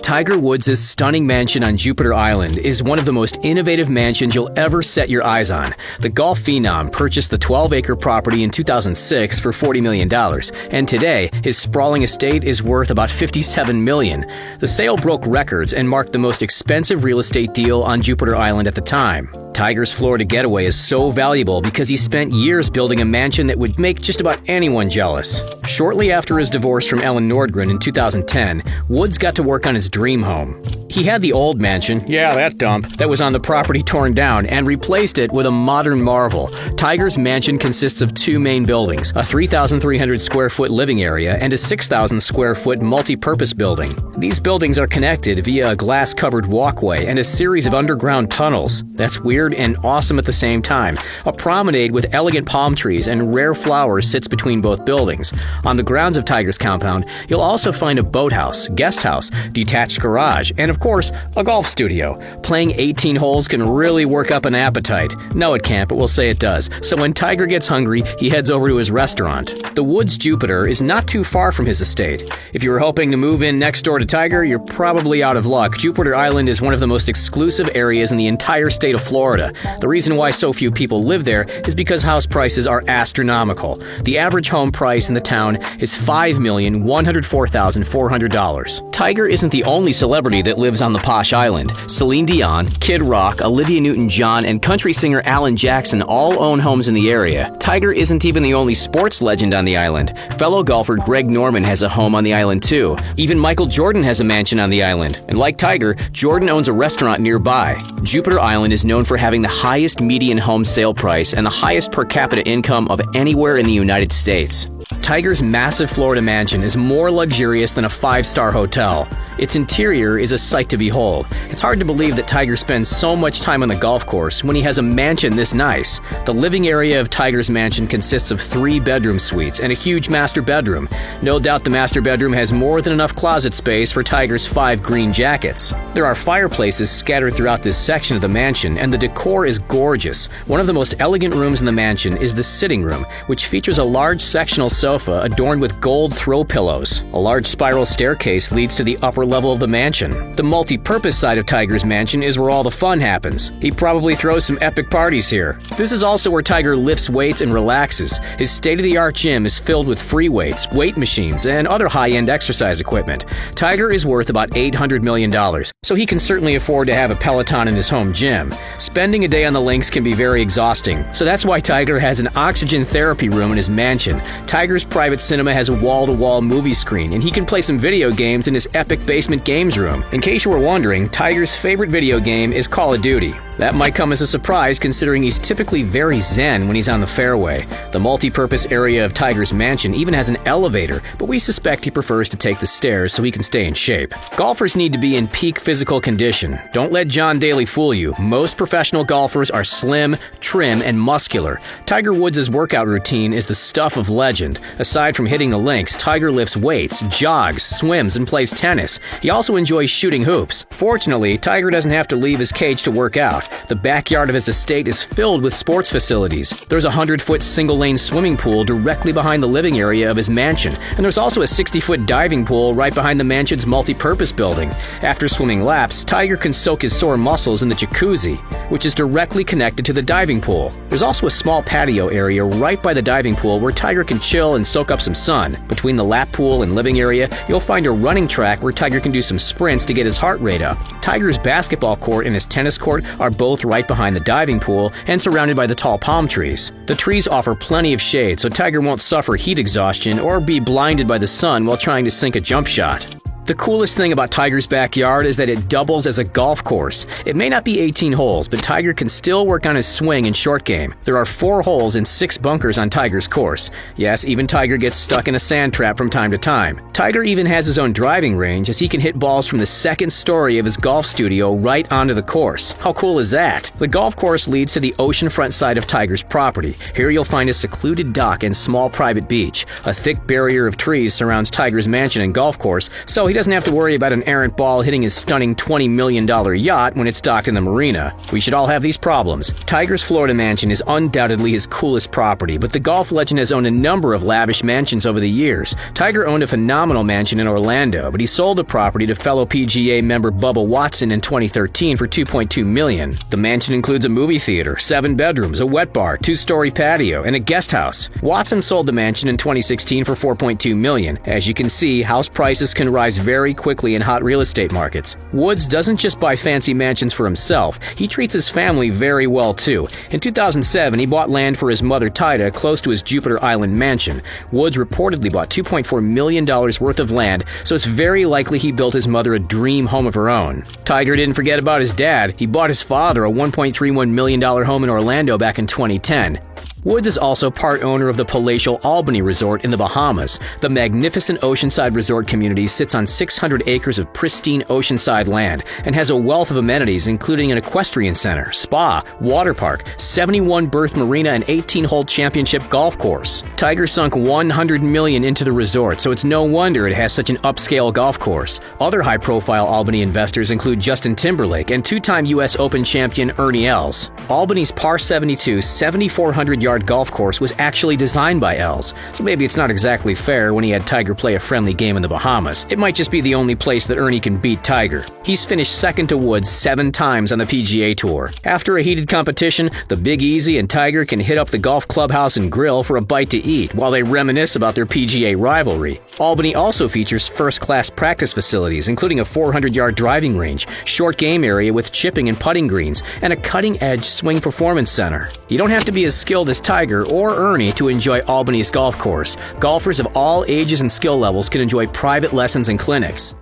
Tiger Woods' stunning mansion on Jupiter Island is one of the most innovative mansions you'll ever set your eyes on. The golf phenom purchased the 12-acre property in 2006 for $40 million, and today his sprawling estate is worth about $57 million. The sale broke records and marked the most expensive real estate deal on Jupiter Island at the time. Tiger's Florida getaway is so valuable because he spent years building a mansion that would make just about anyone jealous. Shortly after his divorce from Ellen Nordgren in 2010, Woods got to work on his dream home. He had the old mansion, that dump, that was on the property torn down and replaced it with a modern marvel. Tiger's mansion consists of two main buildings, a 3,300 square foot living area and a 6,000 square foot multi-purpose building. These buildings are connected via a glass-covered walkway and a series of underground tunnels. That's weird and awesome at the same time. A promenade with elegant palm trees and rare flowers sits between both buildings. On the grounds of Tiger's compound, you'll also find a boathouse, guest house, detached garage, and of course, a golf studio. Playing 18 holes can really work up an appetite. No, it can't, but we'll say it does. So when Tiger gets hungry, he heads over to his restaurant. The Woods Jupiter is not too far from his estate. If you were hoping to move in next door to Tiger, you're probably out of luck. Jupiter Island is one of the most exclusive areas in the entire state of Florida. The reason why so few people live there is because house prices are astronomical. The average home price in the town is $5,104,400. Tiger isn't the only celebrity that lives on the posh island. Celine Dion, Kid Rock, Olivia Newton-John, and country singer Alan Jackson all own homes in the area. Tiger isn't even the only sports legend on the island. Fellow golfer Greg Norman has a home on the island too. Even Michael Jordan has a mansion on the island. And like Tiger, Jordan owns a restaurant nearby. Jupiter Island is known for having the highest median home sale price and the highest per capita income of anywhere in the United States. Tiger's massive Florida mansion is more luxurious than a five-star hotel. Its interior is a sight to behold. It's hard to believe that Tiger spends so much time on the golf course when he has a mansion this nice. The living area of Tiger's mansion consists of 3 bedroom suites and a huge master bedroom. No doubt the master bedroom has more than enough closet space for Tiger's 5 green jackets. There are fireplaces scattered throughout this section of the mansion, and the decor is gorgeous. One of the most elegant rooms in the mansion is the sitting room, which features a large sectional sofa adorned with gold throw pillows. A large spiral staircase leads to the upper level of the mansion. The multi-purpose side of Tiger's mansion is where all the fun happens. He probably throws some epic parties here. This is also where Tiger lifts weights and relaxes. His state-of-the-art gym is filled with free weights, weight machines, and other high-end exercise equipment. Tiger is worth about $800 million, so he can certainly afford to have a Peloton in his home gym. Spending a day on the links can be very exhausting, so that's why Tiger has an oxygen therapy room in his mansion. Tiger's private cinema has a wall-to-wall movie screen, and he can play some video games in his epic basement games room. In case you were wondering, Tiger's favorite video game is Call of Duty. That might come as a surprise considering he's typically very zen when he's on the fairway. The multi-purpose area of Tiger's mansion even has an elevator, but we suspect he prefers to take the stairs so he can stay in shape. Golfers need to be in peak physical condition. Don't let John Daly fool you. Most professional golfers are slim, trim, and muscular. Tiger Woods' workout routine is the stuff of legend. Aside from hitting the links, Tiger lifts weights, jogs, swims, and plays tennis. He also enjoys shooting hoops. Fortunately, Tiger doesn't have to leave his cage to work out. The backyard of his estate is filled with sports facilities. There's a 100-foot single-lane swimming pool directly behind the living area of his mansion, and there's also a 60-foot diving pool right behind the mansion's multi-purpose building. After swimming laps, Tiger can soak his sore muscles in the jacuzzi, which is directly connected to the diving pool. There's also a small patio area right by the diving pool where Tiger can chill and soak up some sun. Between the lap pool and living area, you'll find a running track where Tiger can do some sprints to get his heart rate up. Tiger's basketball court and his tennis court are both right behind the diving pool and surrounded by the tall palm trees. The trees offer plenty of shade, so Tiger won't suffer heat exhaustion or be blinded by the sun while trying to sink a jump shot. The coolest thing about Tiger's backyard is that it doubles as a golf course. It may not be 18 holes, but Tiger can still work on his swing and short game. There are 4 holes and 6 bunkers on Tiger's course. Yes, even Tiger gets stuck in a sand trap from time to time. Tiger even has his own driving range, as he can hit balls from the 2nd story of his golf studio right onto the course. How cool is that? The golf course leads to the oceanfront side of Tiger's property. Here you'll find a secluded dock and small private beach. A thick barrier of trees surrounds Tiger's mansion and golf course, so he doesn't have to worry about an errant ball hitting his stunning $20 million yacht when it's docked in the marina. We should all have these problems. Tiger's Florida mansion is undoubtedly his coolest property, but the golf legend has owned a number of lavish mansions over the years. Tiger owned a phenomenal mansion in Orlando, but he sold the property to fellow PGA member Bubba Watson in 2013 for $2.2 million. The mansion includes a movie theater, 7 bedrooms, a wet bar, 2-story patio, and a guest house. Watson sold the mansion in 2016 for $4.2 million. As you can see, house prices can rise very quickly in hot real estate markets. Woods doesn't just buy fancy mansions for himself, he treats his family very well too. In 2007, he bought land for his mother Tida close to his Jupiter Island mansion. Woods reportedly bought $2.4 million worth of land, so it's very likely he built his mother a dream home of her own. Tiger didn't forget about his dad. He bought his father a $1.31 million home in Orlando back in 2010. Woods is also part owner of the palatial Albany Resort in the Bahamas. The magnificent oceanside resort community sits on 600 acres of pristine oceanside land and has a wealth of amenities including an equestrian center, spa, water park, 71-berth marina, and 18-hole championship golf course. Tiger sunk $100 million into the resort, so it's no wonder it has such an upscale golf course. Other high-profile Albany investors include Justin Timberlake and 2-time U.S. Open champion Ernie Els. Albany's par 72, 7,400-yard golf course was actually designed by Els, so maybe it's not exactly fair when he had Tiger play a friendly game in the Bahamas. It might just be the only place that Ernie can beat Tiger. He's finished second to Woods 7 times on the PGA Tour. After a heated competition, the Big Easy and Tiger can hit up the golf clubhouse and grill for a bite to eat while they reminisce about their PGA rivalry. Albany also features first-class practice facilities, including a 400-yard driving range, short game area with chipping and putting greens, and a cutting-edge swing performance center. You don't have to be as skilled as Tiger or Ernie to enjoy Albany's golf course. Golfers of all ages and skill levels can enjoy private lessons and clinics.